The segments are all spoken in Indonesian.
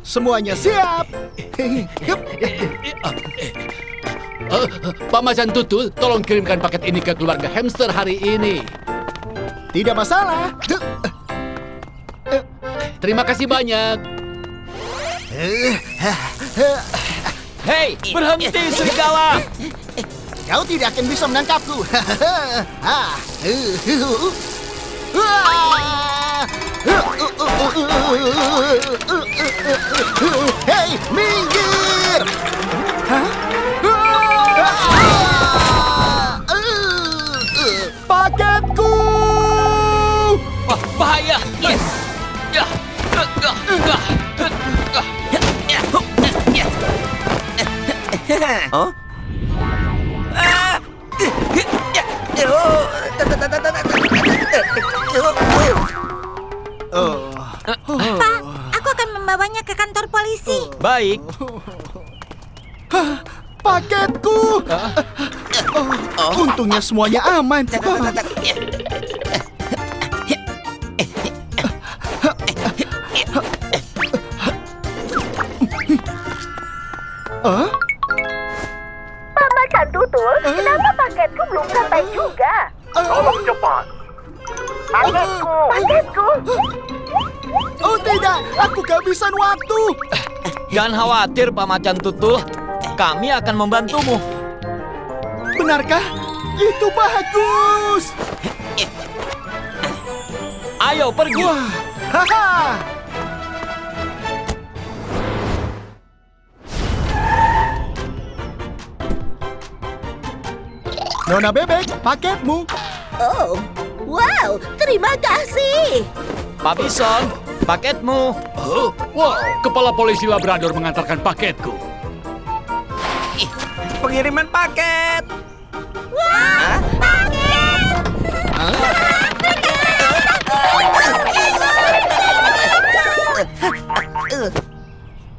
Semuanya siap. Pak Macan Tutul, tolong kirimkan paket ini ke keluarga hamster hari ini. Tidak masalah. Terima kasih banyak. Hei, berhenti serigala! Kau tidak akan bisa menangkapku. Hei, minggir! Paketku! Wah, bahaya! Yes! Oh? Pak, aku akan membawanya ke kantor polisi. Baik. Paketku! Untungnya semuanya aman. Pak Macan Tutul, kenapa paketku belum sampai juga? Tolong cepat. Paketku. Oh tidak, aku kehabisan waktu. Jangan khawatir, Pak Macan Tutul. Kami akan membantumu. Benarkah? Itu bagus. Ayo, pergi. Wah, haha. Nona Bebek, paketmu. Oh, wow, terima kasih. Pak Bison, paketmu. Oh, wow, kepala polisi Labrador mengantarkan paketku. Pengiriman paket. Wah, paket.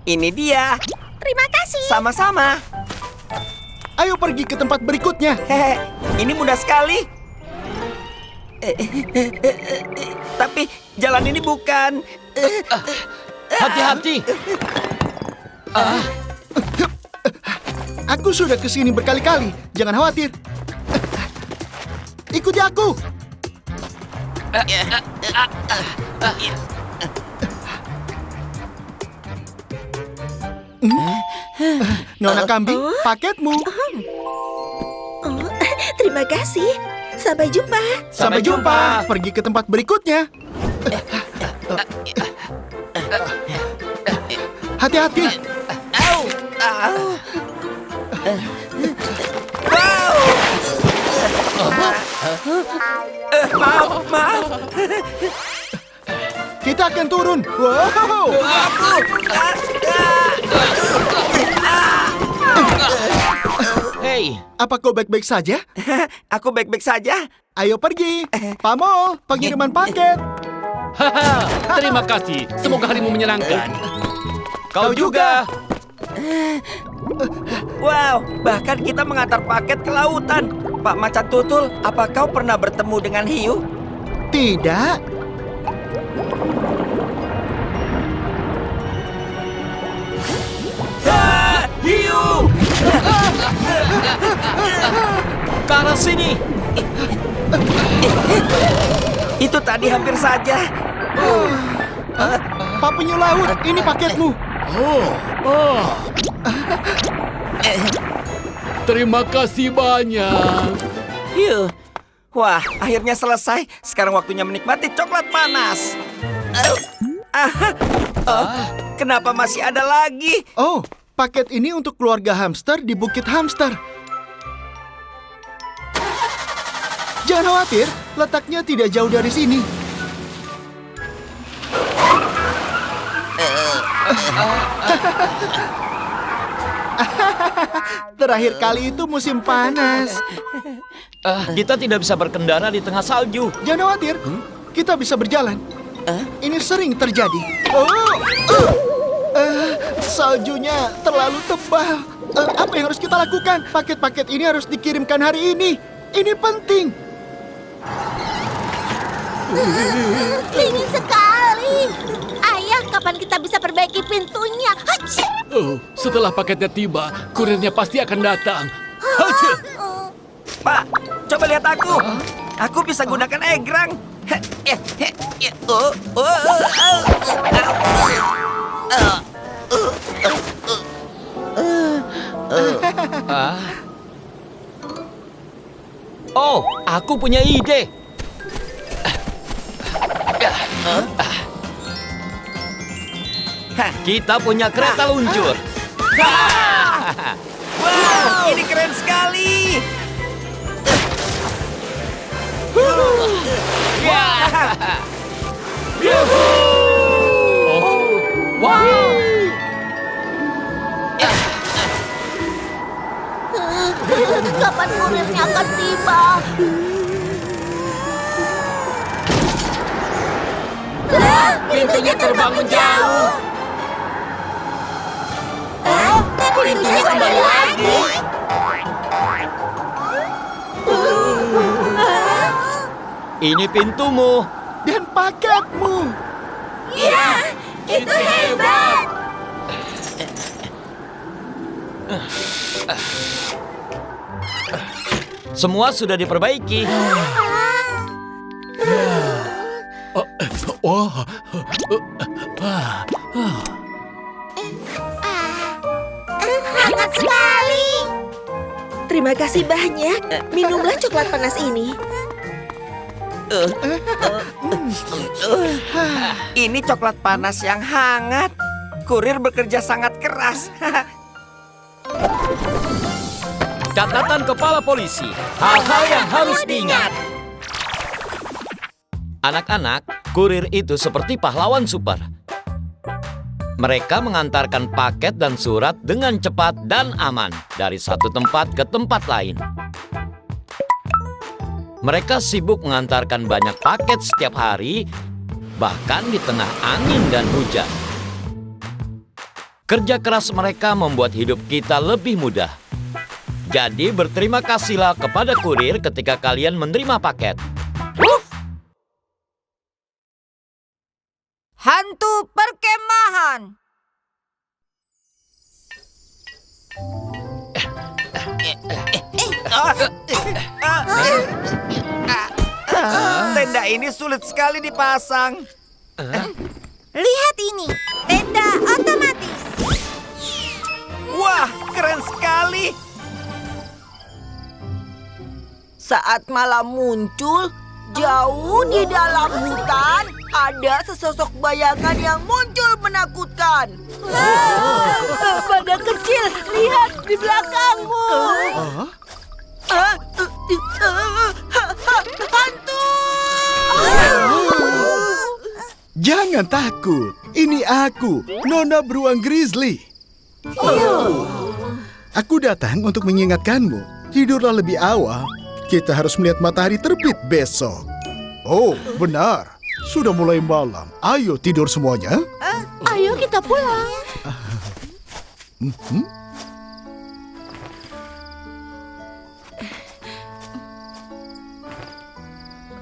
Ini dia. Terima kasih. Sama-sama. Ayo pergi ke tempat berikutnya. Hehe, ini mudah sekali. Tapi jalan ini bukan. Hati-hati. Aku sudah kesini berkali-kali. Jangan khawatir. Ikuti aku. Nona Kambing, paketmu. Oh, terima kasih. Sampai jumpa. Sampai jumpa. Pergi ke tempat berikutnya. Hati-hati. Maaf. Kita akan turun. Wow. Hei, Apa kau baik-baik saja? Aku baik-baik saja. Ayo pergi. Pamol, pengiriman paket. Haha, terima kasih. Semoga harimu menyenangkan. kau juga. Wow, bahkan kita mengantar paket ke lautan. Pak Macan Tutul, apa kau pernah bertemu dengan hiu? Tidak. Hiu! Ke arah sini. Itu tadi hampir saja. Pak Penyu Laut, ini paketmu. Terima kasih banyak. Hiu. Wah, akhirnya selesai. Sekarang waktunya menikmati coklat panas. Kenapa masih ada lagi? Oh, paket ini untuk keluarga hamster di Bukit Hamster. Jangan khawatir, letaknya tidak jauh dari sini. Terakhir kali itu musim panas. Kita tidak bisa berkendara di tengah salju. Jangan khawatir, kita bisa berjalan. Ini sering terjadi. Saljunya terlalu tebal. Apa yang harus kita lakukan? Paket-paket ini harus dikirimkan hari ini. Ini penting. Dingin sekali. Ayah, kapan kita bisa perbaiki pintunya? Hachi! Oh, setelah paketnya tiba, kurirnya pasti akan datang. Hachi! Pak, coba lihat aku. Aku bisa gunakan egrang. Oh, aku punya ide. Kita punya kereta luncur. Wow, ini keren sekali. Wow. Kapan kurirnya akan tiba? Pintunya terbang menjauh. Pintunya kembali lagi. Ini pintumu. Dan paketmu. Ya, itu hebat. Semua sudah diperbaiki. Wah, Hangat sekali. Terima kasih banyak. Minumlah coklat panas ini. Ini coklat panas yang hangat. Kurir bekerja sangat keras. Catatan kepala polisi. Hal-hal yang harus diingat. Anak-anak, kurir itu seperti pahlawan super. Mereka mengantarkan paket dan surat dengan cepat dan aman dari satu tempat ke tempat lain. Mereka sibuk mengantarkan banyak paket setiap hari, bahkan di tengah angin dan hujan. Kerja keras mereka membuat hidup kita lebih mudah. Jadi berterima kasihlah kepada kurir ketika kalian menerima paket. Hantu perkemahan. Tenda ini sulit sekali dipasang. Lihat ini, tenda otomatis. Wah, keren sekali. Saat malam muncul, jauh di dalam hutan, ada sesosok bayangan yang muncul menakutkan. Badan kecil, lihat di belakangmu. Hantu! Jangan takut. Ini aku, Nona Beruang Grizzly. Aku datang untuk mengingatkanmu. Tidurlah lebih awal. Kita harus melihat matahari terbit besok. Oh, benar. Sudah mulai malam. Ayo tidur semuanya. Ayo kita pulang.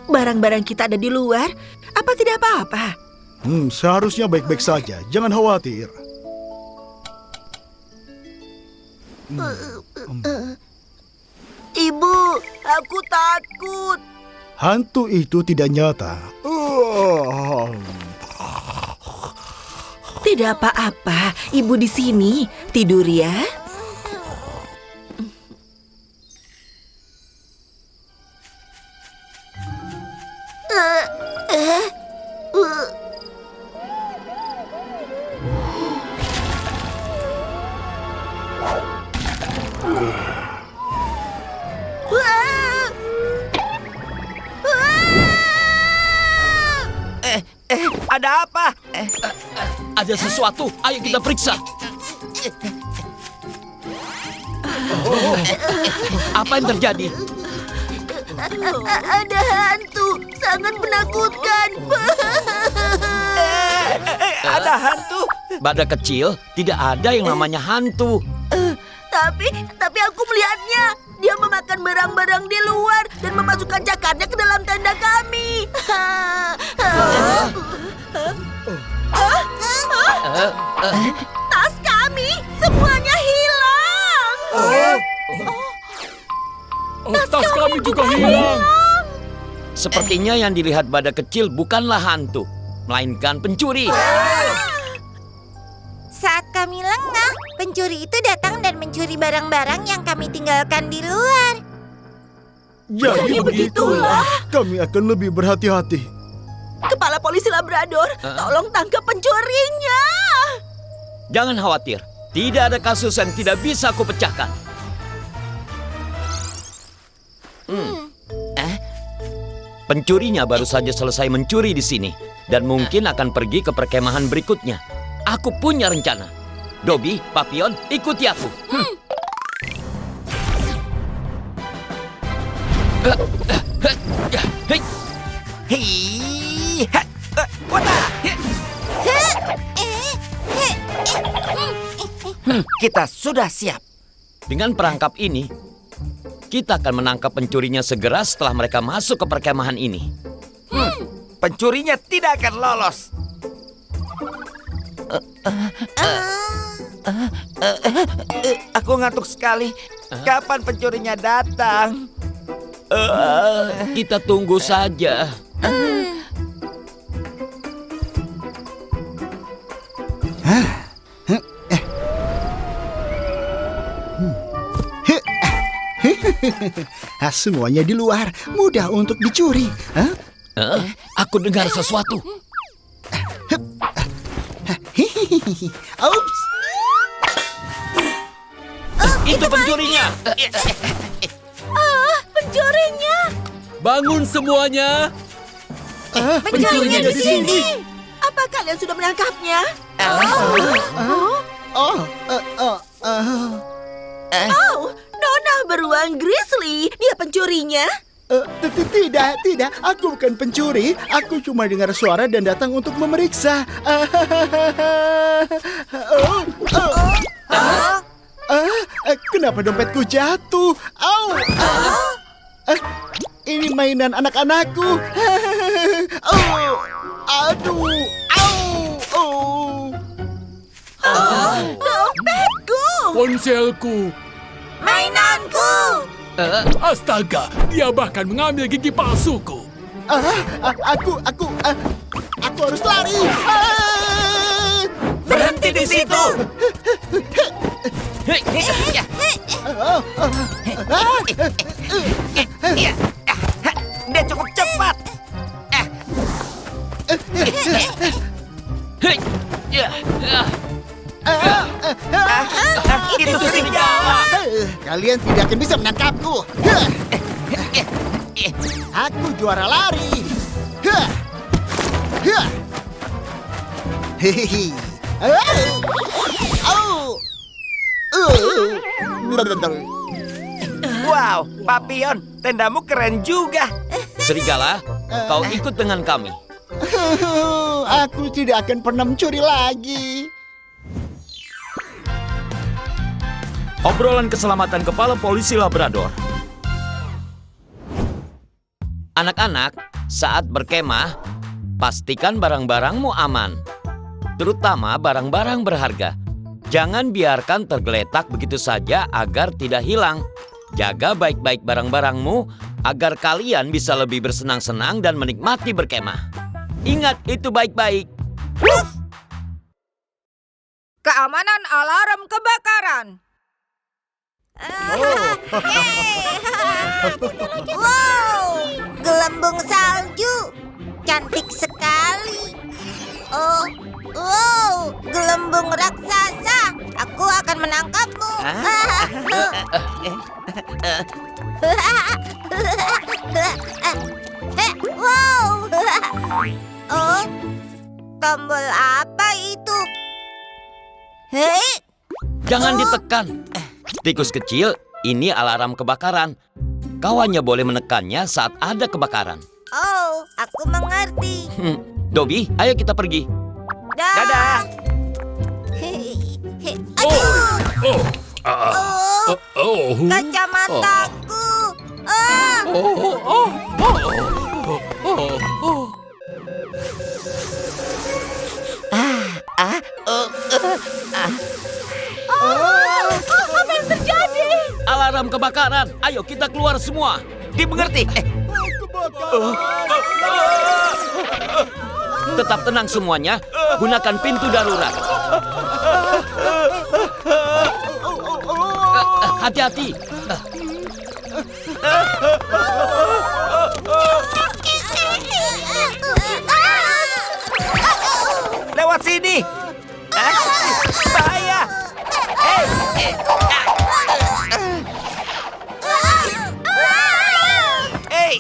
Barang-barang kita ada di luar. Apa tidak apa-apa? Seharusnya baik-baik saja. Jangan khawatir. Ibu, aku takut. Hantu itu tidak nyata. Tidak apa-apa, ibu di sini. Tidur ya. Ada apa? Ada sesuatu, ayo kita periksa. Apa yang terjadi? Ada hantu, sangat menakutkan. Ada hantu. Badak kecil, tidak ada yang namanya hantu. Tapi aku melihatnya. Dia memakan barang-barang di luar dan memasukkan cakarnya ke dalam tenda kami. Tas kami semuanya hilang. Tas kami juga hilang. Sepertinya yang dilihat badak kecil bukanlah hantu, melainkan pencuri. Saat kami lengah, pencuri itu datang dan mencuri barang-barang yang kami tinggalkan di luar. Jadi begitulah. Kami akan lebih berhati-hati. Kepala polisi Labrador, tolong tangkap pencurinya. Jangan khawatir, tidak ada kasus yang tidak bisa aku pecahkan. Pencurinya baru saja selesai mencuri di sini dan mungkin akan pergi ke perkemahan berikutnya. Aku punya rencana. Dobby, Papillon, ikuti aku. Kita sudah siap. Dengan perangkap ini, kita akan menangkap pencurinya segera setelah mereka masuk ke perkemahan ini. Pencurinya tidak akan lolos. Aku ngantuk sekali. Kapan pencurinya datang? Kita tunggu saja. Semuanya di luar, mudah untuk dicuri. Aku dengar sesuatu. Oops. Itu pencurinya. Pencurinya. Bangun semuanya. Pencurinya di sini. Apa kalian sudah menangkapnya? Nona beruang Grizzly. Dia pencurinya. Tidak. Aku bukan pencuri. Aku cuma dengar suara dan datang untuk memeriksa. Kenapa dompetku jatuh? Ini mainan anak-anakku. Aduh. Dompetku. Ponselku. Mainanku. Astaga, dia bahkan mengambil gigi palsuku. Aku harus lari. Berhenti di situ. Dia cukup cepat. Itu serigala. Kalian tidak akan bisa menangkapku. Aku juara lari. Hehehe. Wow, Papillon, tendamu keren juga. Serigala, kau ikut dengan kami. Aku tidak akan pernah mencuri lagi. Obrolan keselamatan kepala polisi Labrador. Anak-anak, saat berkemah, pastikan barang-barangmu aman. Terutama barang-barang berharga. Jangan biarkan tergeletak begitu saja agar tidak hilang. Jaga baik-baik barang-barangmu agar kalian bisa lebih bersenang-senang dan menikmati berkemah. Ingat itu baik-baik. Keamanan alarm kebakaran. Wow, gelembung salju, cantik sekali. Oh, wow, gelembung raksasa. Aku akan menangkapmu. Wow. Oh, tombol apa itu? Hei. Jangan ditekan. Tikus kecil, ini alarm kebakaran. Kau hanya boleh menekannya saat ada kebakaran. Oh, aku mengerti. Dobby, ayo kita pergi. Dadah. Aduh. Kacamataku. Apa yang terjadi? Alarm kebakaran. Ayo kita keluar semua. Dimengerti? Tetap tenang semuanya. Gunakan pintu darurat. Hati-hati. Lewat sini. Bahaya. Hey.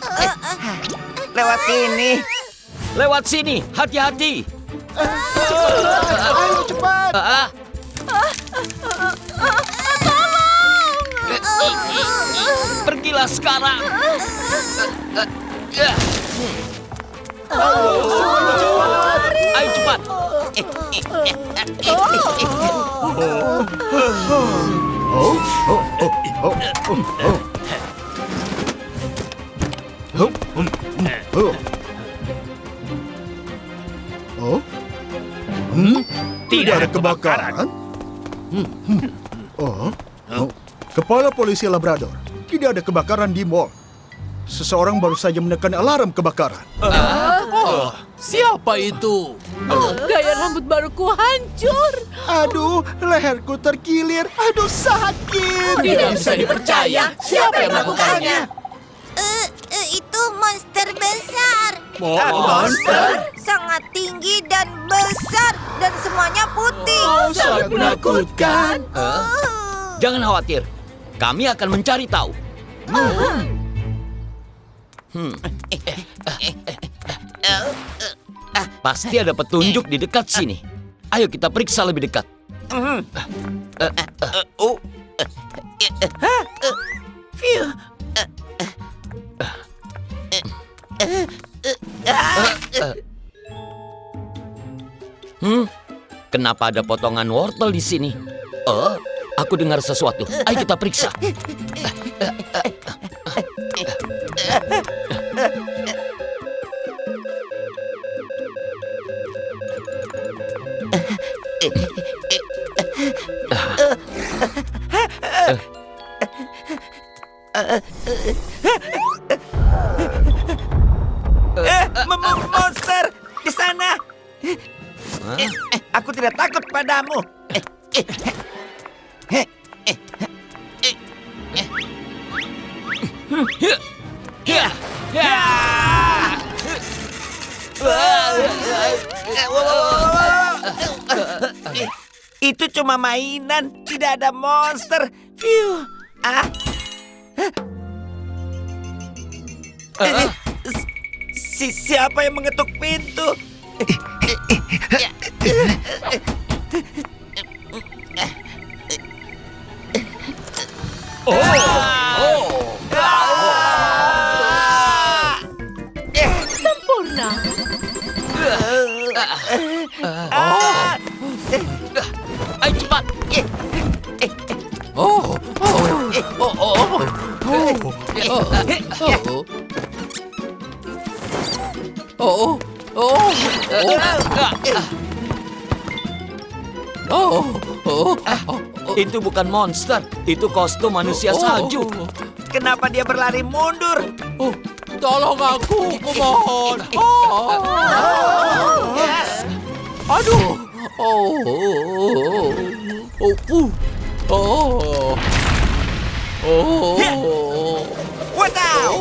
Lewat sini. Lewat sini. Hati-hati. Ayo cepat. Pergilah sekarang. Ayo cepat. Tidak ada kebakaran. Kepala Polisi Labrador, tidak ada kebakaran di mall. Seseorang baru saja menekan alarm kebakaran. Siapa itu? Gaya rambut baruku hancur. Aduh, leherku terkilir. Aduh, sakit. Tidak bisa dipercaya. Siapa yang melakukannya? Itu monster besar. Monster? Sangat tinggi dan besar dan semuanya putih. Sangat menakutkan. Jangan khawatir. Kami akan mencari tahu. Pasti ada petunjuk di dekat sini. Ayo kita periksa lebih dekat. Kenapa ada potongan wortel di sini? Aku dengar sesuatu. Ayo kita periksa. Monster di sana. Aku tidak takut padamu. Itu cuma mainan, tidak ada monster. Phew. Siapa yang mengetuk pintu? Sempurna. Ayo cepat. Itu bukan monster, itu kostum manusia salju. Kenapa dia berlari mundur? Tolong aku, kumohon. Aduh. Wadaw!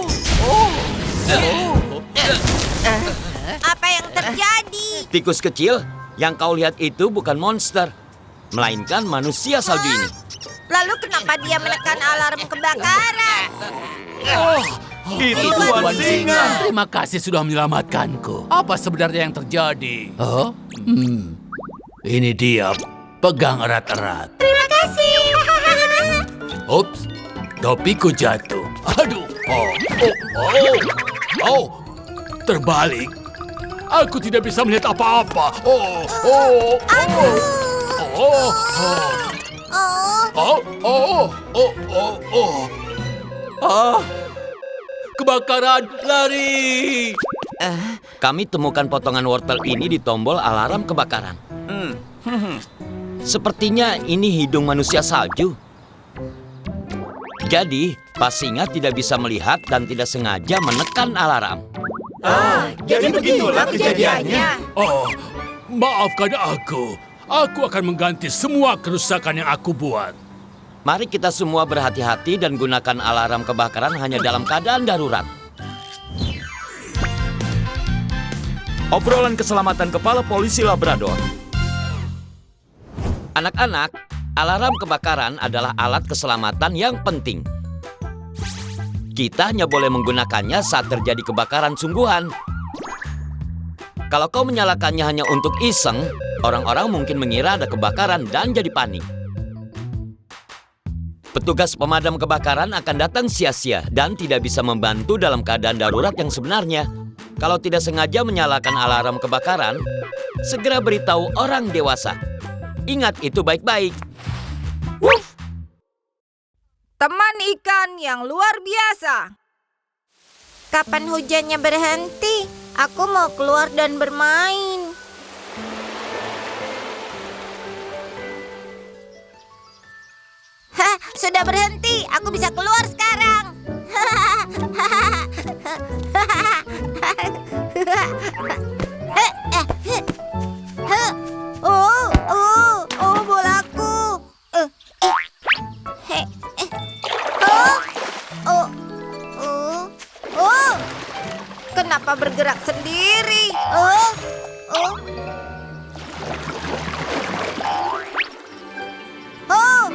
Apa yang terjadi? Tikus kecil, yang kau lihat itu bukan monster, melainkan manusia salju ini. Lalu kenapa dia menekan alarm kebakaran? Itu Tuan Singa. Terima kasih sudah menyelamatkanku. Apa sebenarnya yang terjadi? Ini dia. Pegang erat-erat. Terima kasih. Ups, topiku jatuh. Aduh. Terbalik. Aku tidak bisa melihat apa-apa. Kebakaran, lari. Kami temukan potongan wortel ini di tombol alarm kebakaran. Sepertinya ini hidung manusia salju. Jadi, Pak Singa tidak bisa melihat dan tidak sengaja menekan alarm. Jadi begitulah kejadiannya. Oh, maafkan aku. Aku akan mengganti semua kerusakan yang aku buat. Mari kita semua berhati-hati dan gunakan alarm kebakaran hanya dalam keadaan darurat. Obrolan keselamatan Kepala Polisi Labrador. Anak-anak, alarm kebakaran adalah alat keselamatan yang penting. Kita hanya boleh menggunakannya saat terjadi kebakaran sungguhan. Kalau kau menyalakannya hanya untuk iseng, orang-orang mungkin mengira ada kebakaran dan jadi panik. Petugas pemadam kebakaran akan datang sia-sia dan tidak bisa membantu dalam keadaan darurat yang sebenarnya. Kalau tidak sengaja menyalakan alarm kebakaran, segera beritahu orang dewasa. Ingat itu baik-baik. Wuff! Teman ikan yang luar biasa. Kapan hujannya berhenti? Aku mau keluar dan bermain. Hah, sudah berhenti. Aku bisa keluar sekarang. Oh, bolaku. Kenapa bergerak sendiri?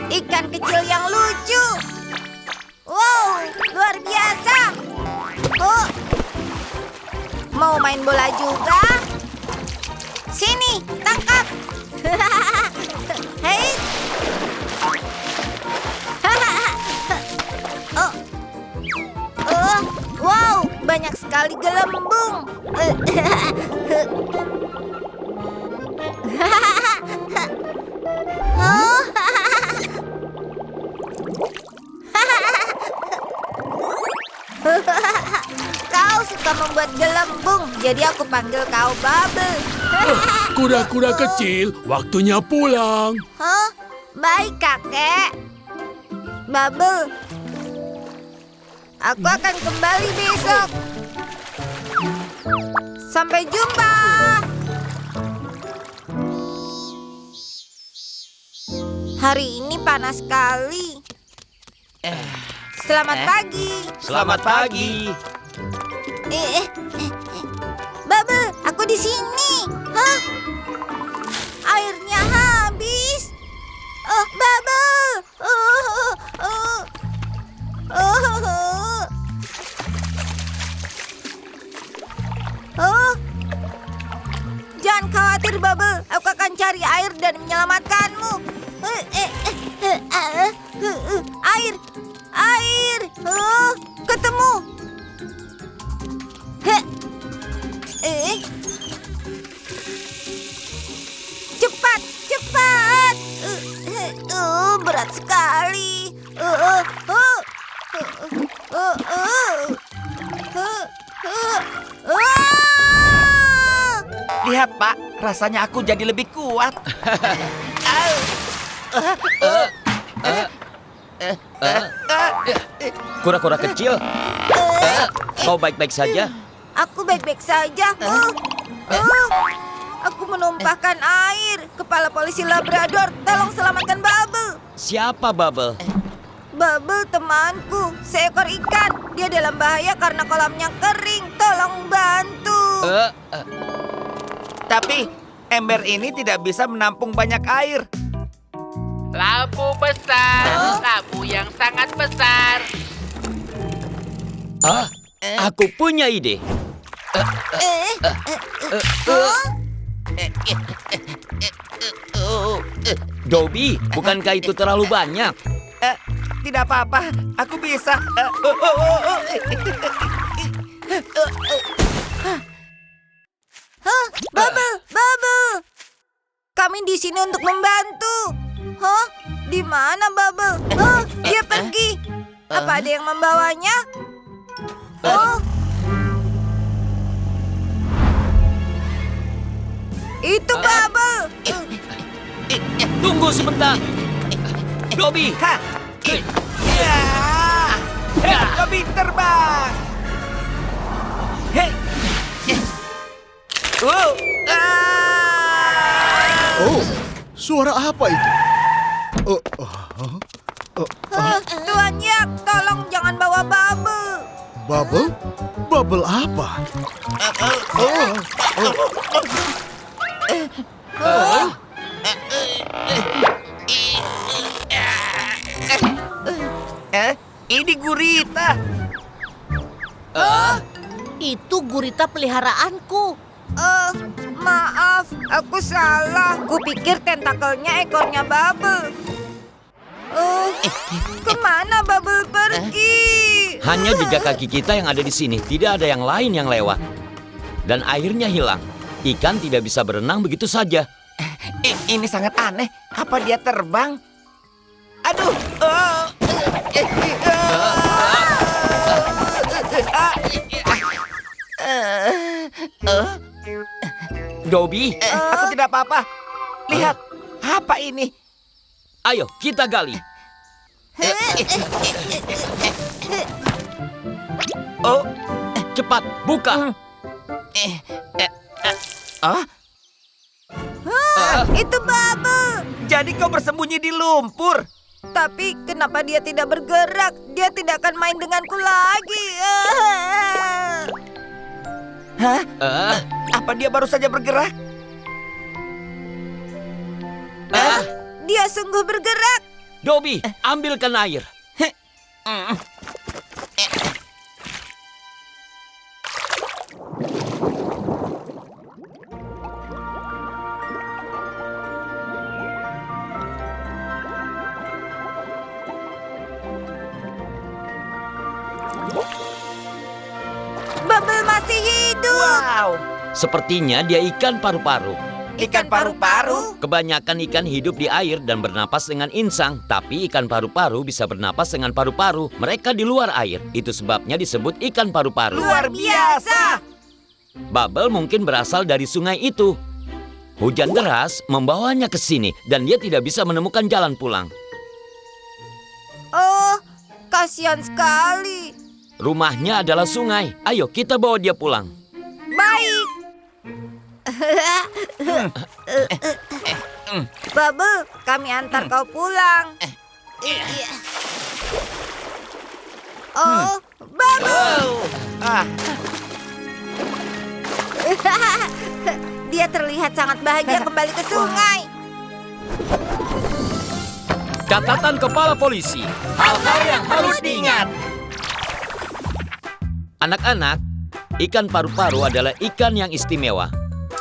Ikan kecil yang lucu. Wow, luar biasa. Mau main bola juga? Sini, tangkap. Hei. Wow, banyak sekali gelembung. Kau suka membuat gelembung, jadi aku panggil kau Bubble. Kura-kura kecil, waktunya pulang. Hah? Baik, kakek. Bubble, aku akan kembali besok. Sampai jumpa. Hari ini panas sekali. Selamat pagi. Selamat pagi. Bubble, aku di sini. Hah? Airnya habis. Bubble. Jangan khawatir, Bubble. Aku akan cari air dan menyelamatkanmu. Air. Ketemu. Cepat. Berat sekali. Lihat, Pak. Rasanya aku jadi lebih kuat. Kura-kura kecil, kau baik-baik saja? Aku baik-baik saja. Aku menumpahkan air. Kepala Polisi Labrador, tolong selamatkan Bubble. Siapa Bubble? Bubble temanku, seekor ikan. Dia dalam bahaya karena kolamnya kering. Tolong bantu. Tapi ember ini tidak bisa menampung banyak air. Lampu besar, lampu yang sangat besar. Aku punya ide. Dobby, bukankah itu terlalu banyak? Tidak apa-apa, aku bisa. Bubble. Kami di sini untuk membantu. Hah? Di mana Bubble? Dia pergi. Apa ada yang membawanya? Itu Bubble. Tunggu sebentar. Dobby. Ha! Ya! Dobby terbang. Hei. Wow. Oh, suara apa itu? Tuan Yak, tolong jangan bawa Bubble. Bubble? Bubble apa? Ini gurita. Itu gurita peliharaanku. Maaf, aku salah. Kupikir tentakelnya ekornya Bubble. Kemana Bubble pergi? Hanya jejak kaki kita yang ada di sini. Tidak ada yang lain yang lewat. Dan airnya hilang. Ikan tidak bisa berenang begitu saja. Ini sangat aneh. Apa dia terbang? Aduh. Dobby, Aku tidak apa-apa. Lihat, apa ini? ayo kita gali. Oh, Cepat, buka. Itu Bubble. jadi kau bersembunyi di lumpur. Tapi kenapa dia tidak bergerak? Dia tidak akan main denganku lagi. Hah? Eh, Apa dia baru saja bergerak? Dia sungguh bergerak. Dobby, ambilkan air. Bubble masih hidup. Wow, Sepertinya dia ikan paru-paru. ikan paru-paru. Kebanyakan ikan hidup di air dan bernapas dengan insang, tapi ikan paru-paru bisa bernapas dengan paru-paru. Mereka di luar air. Itu sebabnya disebut ikan paru-paru. Luar biasa. Bubble mungkin berasal dari sungai itu. Hujan deras membawanya ke sini dan dia tidak bisa menemukan jalan pulang. Oh, kasihan sekali. Rumahnya adalah sungai. Ayo kita bawa dia pulang. Baik. Bubble, kami antar kau pulang. Oh, Bubble. Dia terlihat sangat bahagia kembali ke sungai. Catatan kepala polisi. Hal-hal yang harus diingat. Anak-anak, ikan paru-paru adalah ikan yang istimewa.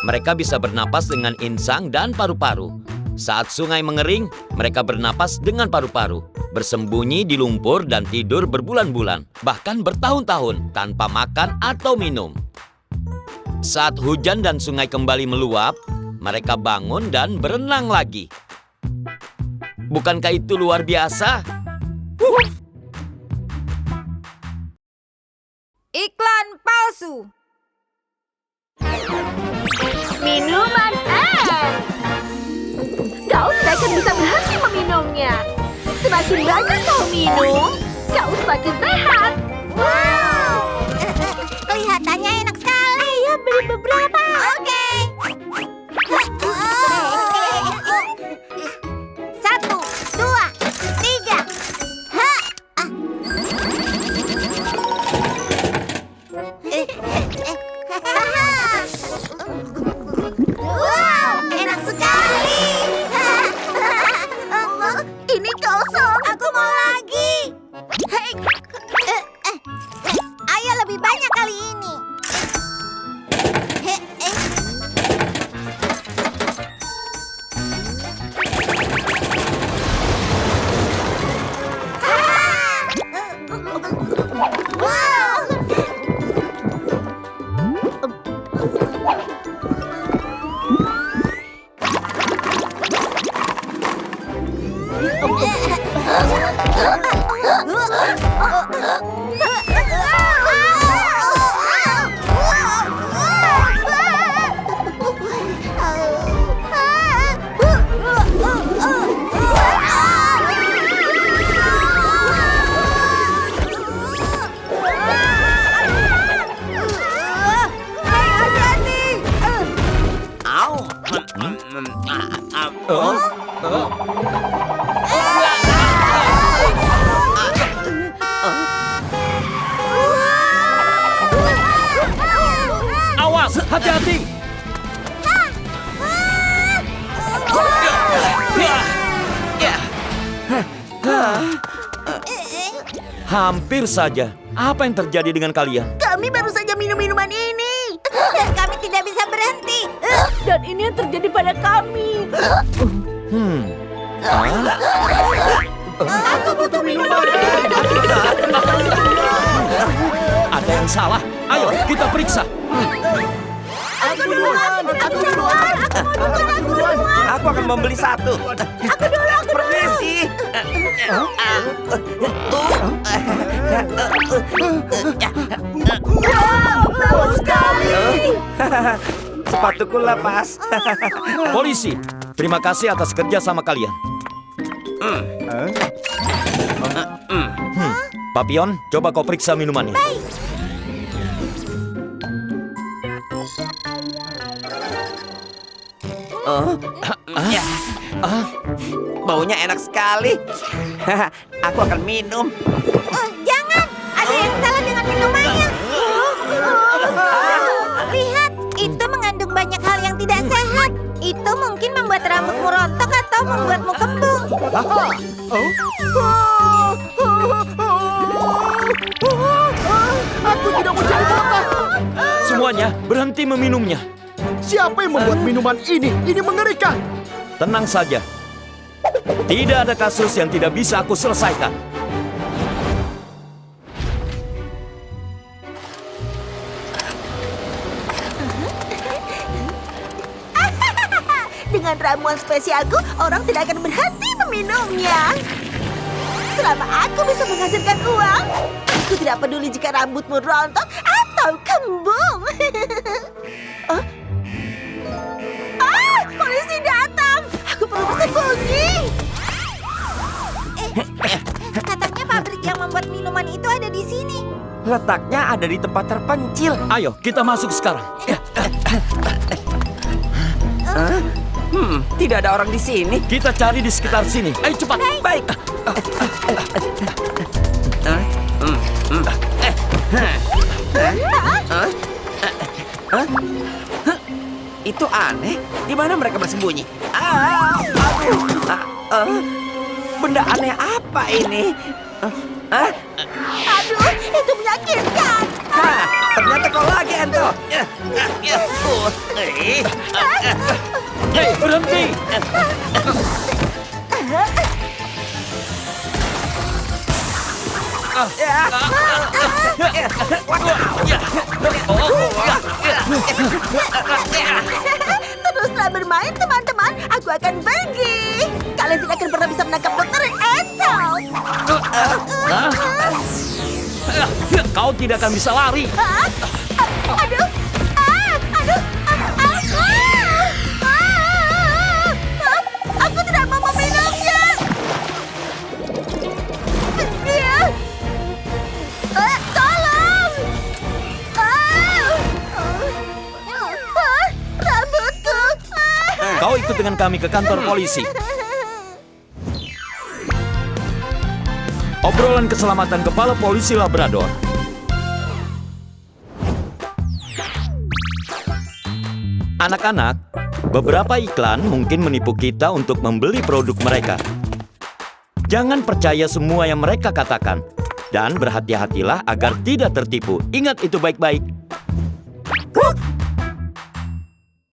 Mereka bisa bernapas dengan insang dan paru-paru. Saat sungai mengering, mereka bernapas dengan paru-paru, bersembunyi di lumpur dan tidur berbulan-bulan, bahkan bertahun-tahun tanpa makan atau minum. Saat hujan dan sungai kembali meluap, mereka bangun dan berenang lagi. Bukankah itu luar biasa? Iklan palsu. Minuman es. Kau tidak akan bisa berhenti meminumnya. Semakin banyak kau minum, kau semakin sehat. Wow, kelihatannya enak sekali. Ayo beli beberapa. Oke. 1, 2, 3. Wow, enak sekali. Ini kosong. Aku mau lagi. Hei. Ayo lebih banyak kali ini. Awas, hati-hati. Hampir saja. Apa yang terjadi dengan kalian? Kami baru saja minum minuman ini. Dan kami tidak bisa berhenti. Dan ini yang terjadi pada kami. Aku butuh minuman. Ada yang salah. Ayo, kita periksa. Aku duluan. Aku duluan. Aku duluan. Aku akan membeli satu. Aku dulu. Permisi. Bagus sekali. Sepatuku lepas. Polisi, terima kasih atas kerja sama kalian. Papion, coba kau periksa minumannya. Baunya enak sekali. Aku akan minum. Jangan. Ada yang salah dengan minumannya. Lihat, itu mengandung banyak hal yang tidak sehat. Itu mungkin membuat rambutmu rontok atau membuatmu kembung. Aku tidak mau jadi botak. Semuanya berhenti meminumnya. Siapa yang membuat minuman ini? Ini mengerikan. Tenang saja. Tidak ada kasus yang tidak bisa aku selesaikan. Dengan ramuan spesialku, orang tidak akan berhenti meminumnya. Selama aku bisa menghasilkan uang, aku tidak peduli jika rambutmu rontok atau kembung. Polisi datang. Aku perlu bersembunyi. Katanya pabrik yang membuat minuman itu ada di sini. Letaknya ada di tempat terpencil. Ayo, kita masuk sekarang. Tidak ada orang di sini. Kita cari di sekitar sini. Ayo cepat. Baik. Itu aneh. Di mana mereka bersembunyi? Benda aneh apa ini? Aduh, itu menyakitkan. Ternyata kau lagi, Ento. Hei, berhenti. Teruslah bermain, teman-teman. Aku akan pergi. Kalian tidak akan pernah bisa menangkap Dokter Ento. Kau tidak akan bisa lari. Aduh, aku tidak mau meminumnya. Tolong. Rambutku. Kau ikut dengan kami ke kantor polisi. Obrolan keselamatan kepala polisi Labrador. Anak-anak, beberapa iklan mungkin menipu kita untuk membeli produk mereka. Jangan percaya semua yang mereka katakan. Dan berhati-hatilah agar tidak tertipu. Ingat itu baik-baik.